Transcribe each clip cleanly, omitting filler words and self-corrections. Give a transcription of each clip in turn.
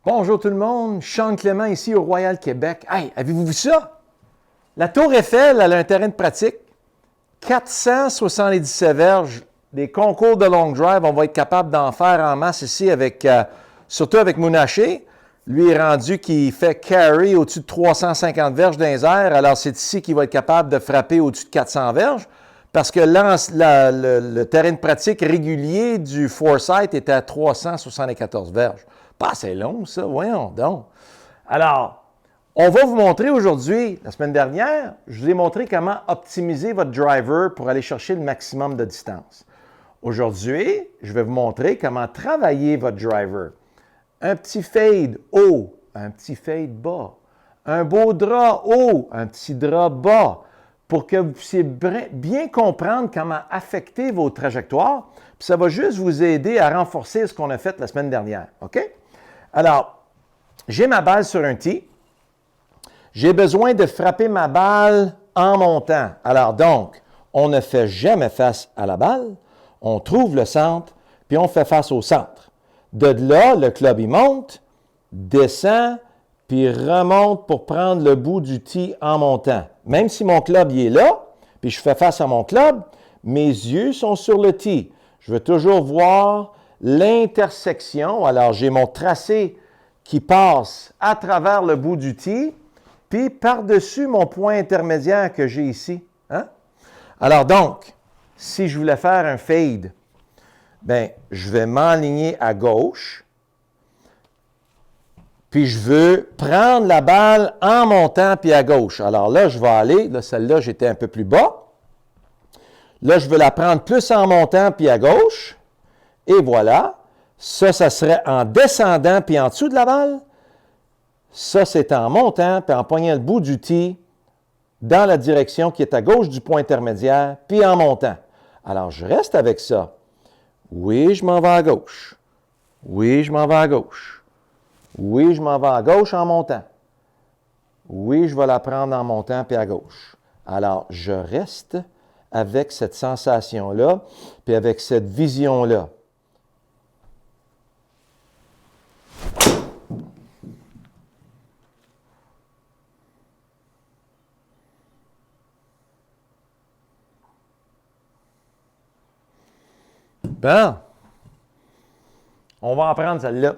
Bonjour tout le monde, Sean Clément ici au Royal Québec. Hey, avez-vous vu ça? La Tour Eiffel, elle a un terrain de pratique. 477 verges. Des concours de long drive, on va être capable d'en faire en masse ici, surtout avec Mounaché. Lui est rendu qui fait carry au-dessus de 350 verges dans les airs. Alors, c'est ici qu'il va être capable de frapper au-dessus de 400 verges. Parce que le terrain de pratique régulier du Foresight était à 374 verges. Pas assez long, ça, voyons donc. Alors, on va vous montrer aujourd'hui, la semaine dernière, je vous ai montré comment optimiser votre driver pour aller chercher le maximum de distance. Aujourd'hui, je vais vous montrer comment travailler votre driver. Un petit fade haut, un petit fade bas. Un beau drap haut, un petit drap bas, pour que vous puissiez bien comprendre comment affecter vos trajectoires. Puis ça va juste vous aider à renforcer ce qu'on a fait la semaine dernière. OK? Alors, j'ai ma balle sur un tee. J'ai besoin de frapper ma balle en montant. Alors donc, on ne fait jamais face à la balle. On trouve le centre, puis on fait face au centre. De là, le club, il monte, descend, puis remonte pour prendre le bout du tee en montant. Même si mon club, il est là, puis je fais face à mon club, mes yeux sont sur le tee. Je veux toujours voir l'intersection. Alors, j'ai mon tracé qui passe à travers le bout du tee, puis par-dessus mon point intermédiaire que j'ai ici. Hein? Alors donc, si je voulais faire un fade, bien, je vais m'enligner à gauche, puis je veux prendre la balle en montant puis à gauche. Alors là, je vais aller, là, celle-là, j'étais un peu plus bas. Là, je veux la prendre plus en montant puis à gauche. Et voilà, ça serait en descendant puis en dessous de la balle. Ça, c'est en montant puis en poignant le bout du tee dans la direction qui est à gauche du point intermédiaire, puis en montant. Alors, je reste avec ça. Oui, je m'en vais à gauche. Oui, je m'en vais à gauche. Oui, je m'en vais à gauche en montant. Oui, je vais la prendre en montant puis à gauche. Alors, je reste avec cette sensation-là, puis avec cette vision-là. Bon, on va en prendre celle-là.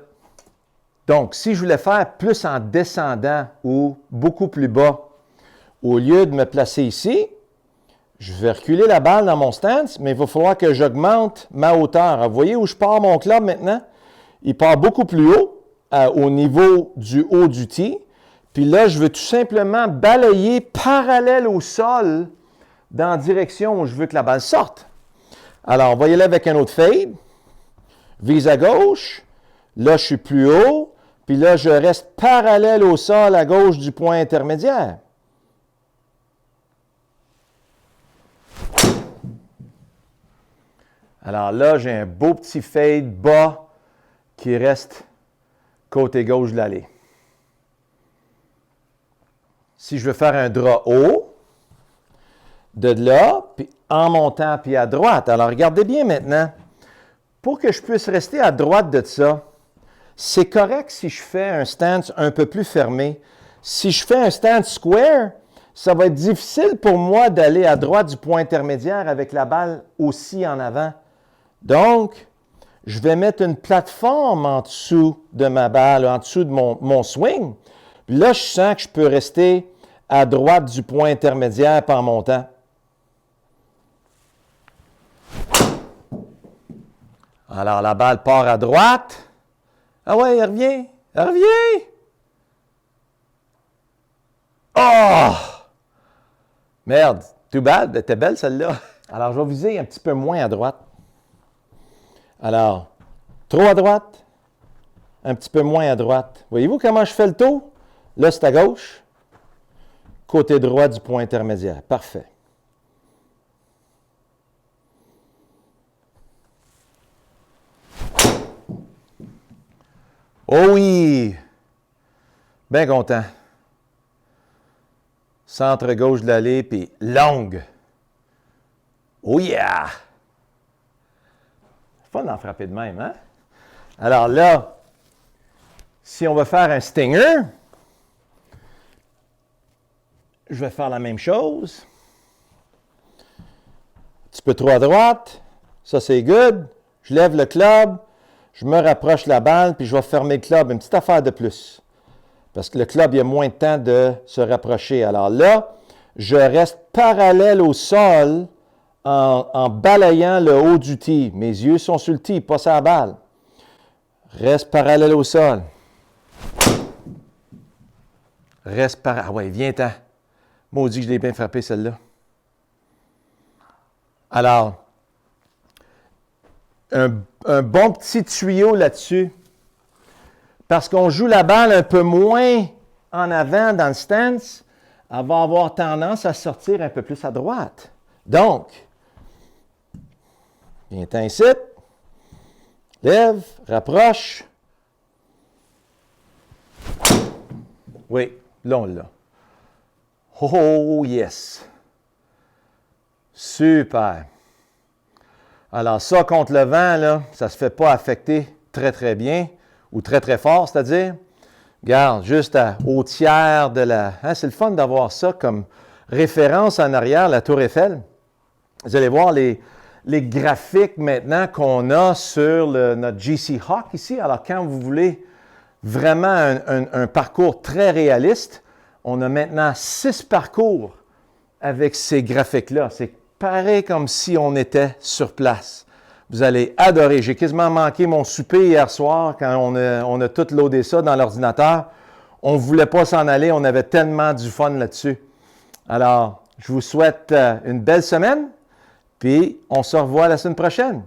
Donc, si je voulais faire plus en descendant ou beaucoup plus bas, au lieu de me placer ici, je vais reculer la balle dans mon stance, mais il va falloir que j'augmente ma hauteur. Alors, vous voyez où je pars mon club maintenant? Il part beaucoup plus haut, au niveau du haut du tee. Puis là, je veux tout simplement balayer parallèle au sol dans la direction où je veux que la balle sorte. Alors, on va y aller avec un autre fade. Vise à gauche. Là, je suis plus haut. Puis là, je reste parallèle au sol à gauche du point intermédiaire. Alors là, j'ai un beau petit fade bas qui reste côté gauche de l'allée. Si je veux faire un drap haut, de là, puis en montant, puis à droite. Alors, regardez bien maintenant. Pour que je puisse rester à droite de ça, c'est correct si je fais un stance un peu plus fermé. Si je fais un stance square, ça va être difficile pour moi d'aller à droite du point intermédiaire avec la balle aussi en avant. Donc, je vais mettre une plateforme en dessous de ma balle, en dessous de mon swing. Puis là, je sens que je peux rester à droite du point intermédiaire en montant. Alors, la balle part à droite. Ah ouais, elle revient. Elle revient. Oh! Merde. Too bad. Elle était belle, celle-là. Alors, je vais viser un petit peu moins à droite. Alors, trop à droite. Un petit peu moins à droite. Voyez-vous comment je fais le tour? Là, c'est à gauche. Côté droit du point intermédiaire. Parfait. Oh oui! Bien content. Centre gauche de l'allée, puis longue. Oh yeah! C'est fun d'en frapper de même, hein? Alors là, Si on veut faire un stinger, je vais faire la même chose. Un petit peu trop à droite. Ça, c'est good. Je lève le club. Je me rapproche de la balle, puis je vais fermer le club. Une petite affaire de plus. Parce que le club, il y a moins de temps de se rapprocher. Alors là, je reste parallèle au sol en balayant le haut du tee. Mes yeux sont sur le tee, pas sur la balle. Reste parallèle au sol. Reste parallèle. Ah ouais, viens-t'en. Maudit que je l'ai bien frappé, celle-là. Alors, un bon petit tuyau là-dessus. Parce qu'on joue la balle un peu moins en avant dans le stance, elle va avoir tendance à sortir un peu plus à droite. Donc, viens-t'en ici. Lève, rapproche. Oui, là on l'a. Oh yes! Super! Alors ça, contre le vent, là, ça ne se fait pas affecter très très bien, ou très très fort, c'est-à-dire, regarde, juste au tiers de la... Hein, c'est le fun d'avoir ça comme référence en arrière, la Tour Eiffel. Vous allez voir les graphiques maintenant qu'on a sur notre GC Hawk ici. Alors, quand vous voulez vraiment un parcours très réaliste, on a maintenant 6 parcours avec ces graphiques-là. C'est pareil comme si on était sur place. Vous allez adorer. J'ai quasiment manqué mon souper hier soir quand on a tout loadé ça dans l'ordinateur. On ne voulait pas s'en aller. On avait tellement du fun là-dessus. Alors, je vous souhaite une belle semaine. Puis, on se revoit la semaine prochaine.